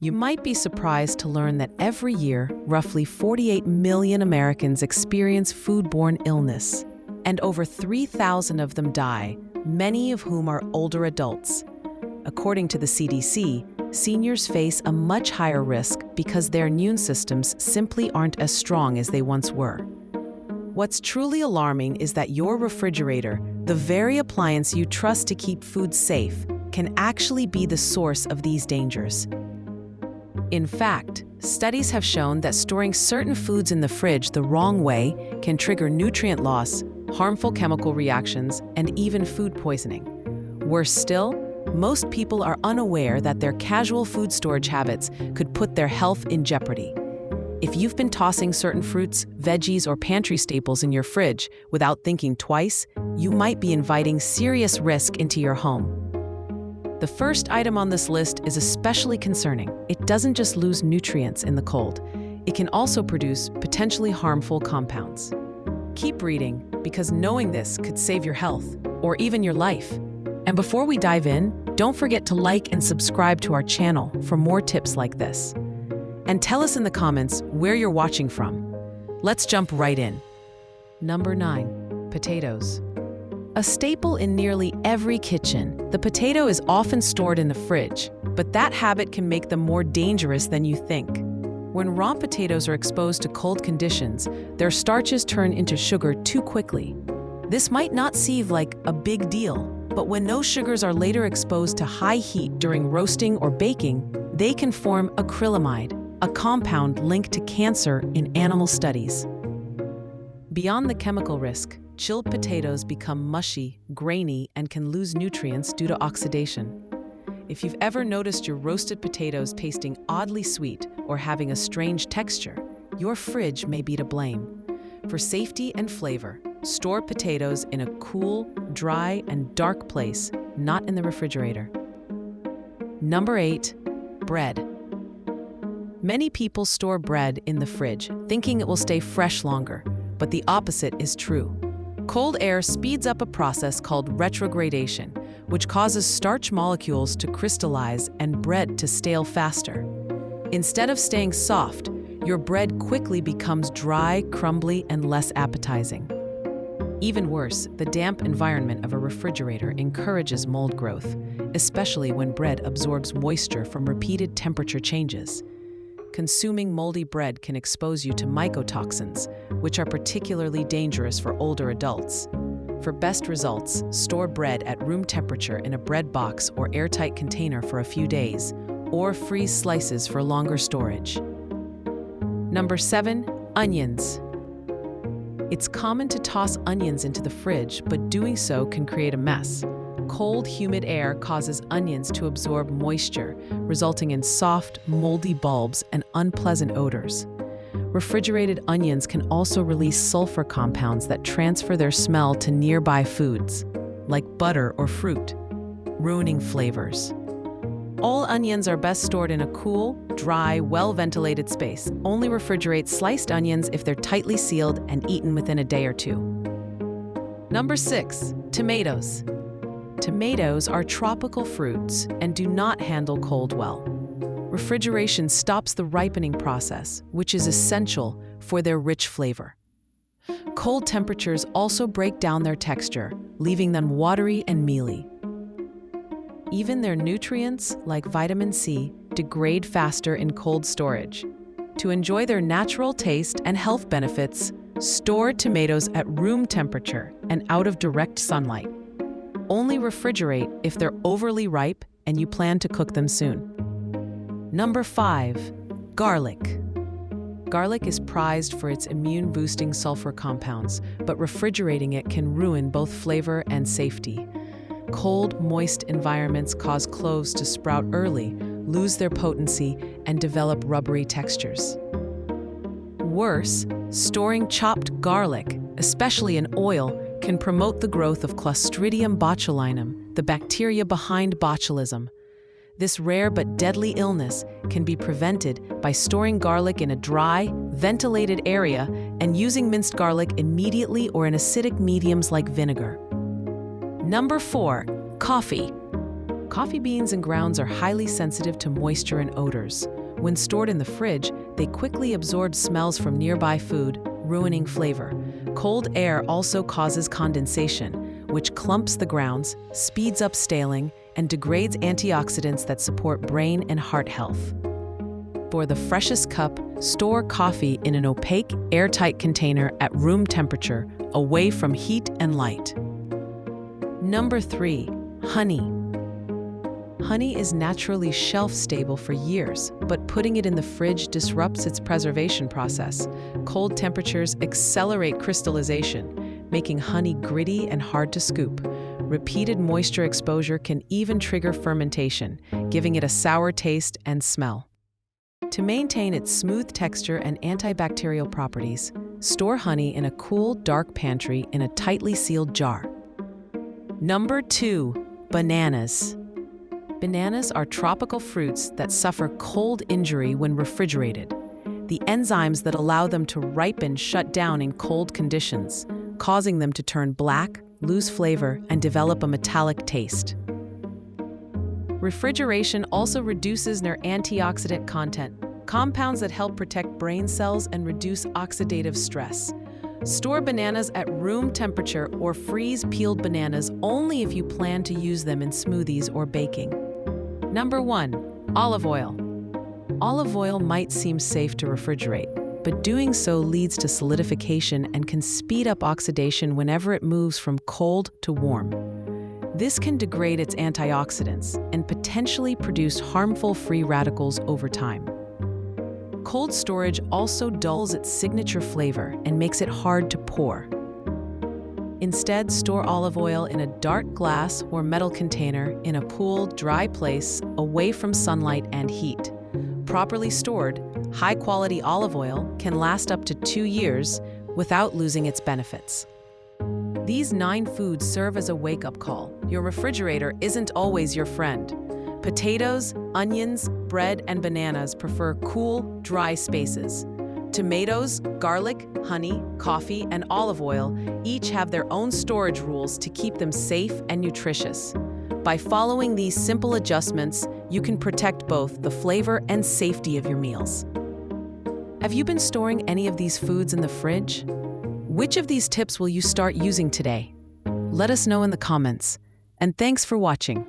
You might be surprised to learn that every year, roughly 48 million Americans experience foodborne illness, and over 3,000 of them die, many of whom are older adults. According to the CDC, seniors face a much higher risk because their immune systems simply aren't as strong as they once were. What's truly alarming is that your refrigerator, the very appliance you trust to keep food safe, can actually be the source of these dangers. In fact, studies have shown that storing certain foods in the fridge the wrong way can trigger nutrient loss, harmful chemical reactions, and even food poisoning. Worse still, most people are unaware that their casual food storage habits could put their health in jeopardy. If you've been tossing certain fruits, veggies, or pantry staples in your fridge without thinking twice, you might be inviting serious risk into your home. The first item on this list is especially concerning. It doesn't just lose nutrients in the cold. It can also produce potentially harmful compounds. Keep reading, because knowing this could save your health, or even your life. And before we dive in, don't forget to like and subscribe to our channel for more tips like this. And tell us in the comments where you're watching from. Let's jump right in. Number 9, potatoes. A staple in nearly every kitchen, the potato is often stored in the fridge, but that habit can make them more dangerous than you think. When raw potatoes are exposed to cold conditions, their starches turn into sugar too quickly. This might not seem like a big deal, but when those sugars are later exposed to high heat during roasting or baking, they can form acrylamide, a compound linked to cancer in animal studies. Beyond the chemical risk, chilled potatoes become mushy, grainy, and can lose nutrients due to oxidation. If you've ever noticed your roasted potatoes tasting oddly sweet or having a strange texture, your fridge may be to blame. For safety and flavor, store potatoes in a cool, dry, and dark place, not in the refrigerator. Number 8, bread. Many people store bread in the fridge, thinking it will stay fresh longer, but the opposite is true. Cold air speeds up a process called retrogradation, which causes starch molecules to crystallize and bread to stale faster. Instead of staying soft, your bread quickly becomes dry, crumbly, and less appetizing. Even worse, the damp environment of a refrigerator encourages mold growth, especially when bread absorbs moisture from repeated temperature changes. Consuming moldy bread can expose you to mycotoxins, which are particularly dangerous for older adults. For best results, store bread at room temperature in a bread box or airtight container for a few days, or freeze slices for longer storage. Number 7, onions. It's common to toss onions into the fridge, but doing so can create a mess. Cold, humid air causes onions to absorb moisture, resulting in soft, moldy bulbs and unpleasant odors. Refrigerated onions can also release sulfur compounds that transfer their smell to nearby foods, like butter or fruit, ruining flavors. All onions are best stored in a cool, dry, well-ventilated space. Only refrigerate sliced onions if they're tightly sealed and eaten within a day or two. Number 6, tomatoes. Tomatoes are tropical fruits and do not handle cold well. Refrigeration stops the ripening process, which is essential for their rich flavor. Cold temperatures also break down their texture, leaving them watery and mealy. Even their nutrients, like vitamin C, degrade faster in cold storage. To enjoy their natural taste and health benefits, store tomatoes at room temperature and out of direct sunlight. Only refrigerate if they're overly ripe and you plan to cook them soon. Number 5, garlic. Garlic is prized for its immune-boosting sulfur compounds, but refrigerating it can ruin both flavor and safety. Cold, moist environments cause cloves to sprout early, lose their potency, and develop rubbery textures. Worse, storing chopped garlic, especially in oil, can promote the growth of Clostridium botulinum, the bacteria behind botulism. This rare but deadly illness can be prevented by storing garlic in a dry, ventilated area and using minced garlic immediately or in acidic mediums like vinegar. Number 4, coffee. Coffee beans and grounds are highly sensitive to moisture and odors. When stored in the fridge, they quickly absorb smells from nearby food, ruining flavor. Cold air also causes condensation, which clumps the grounds, speeds up staling, and degrades antioxidants that support brain and heart health. For the freshest cup, store coffee in an opaque, airtight container at room temperature, away from heat and light. Number 3. Honey. Honey is naturally shelf-stable for years, but putting it in the fridge disrupts its preservation process. Cold temperatures accelerate crystallization, making honey gritty and hard to scoop. Repeated moisture exposure can even trigger fermentation, giving it a sour taste and smell. To maintain its smooth texture and antibacterial properties, store honey in a cool, dark pantry in a tightly sealed jar. Number 2. Bananas. Bananas are tropical fruits that suffer cold injury when refrigerated. The enzymes that allow them to ripen shut down in cold conditions, causing them to turn black, lose flavor, and develop a metallic taste. Refrigeration also reduces their antioxidant content, compounds that help protect brain cells and reduce oxidative stress. Store bananas at room temperature or freeze peeled bananas only if you plan to use them in smoothies or baking. Number 1. Olive oil. Olive oil might seem safe to refrigerate, but doing so leads to solidification and can speed up oxidation whenever it moves from cold to warm. This can degrade its antioxidants and potentially produce harmful free radicals over time. Cold storage also dulls its signature flavor and makes it hard to pour. Instead, store olive oil in a dark glass or metal container in a cool, dry place away from sunlight and heat. Properly stored, high-quality olive oil can last up to 2 years without losing its benefits. These 9 foods serve as a wake-up call. Your refrigerator isn't always your friend. Potatoes, onions, bread, and bananas prefer cool, dry spaces. Tomatoes, garlic, honey, coffee, and olive oil each have their own storage rules to keep them safe and nutritious. By following these simple adjustments, you can protect both the flavor and safety of your meals. Have you been storing any of these foods in the fridge? Which of these tips will you start using today? Let us know in the comments. And thanks for watching.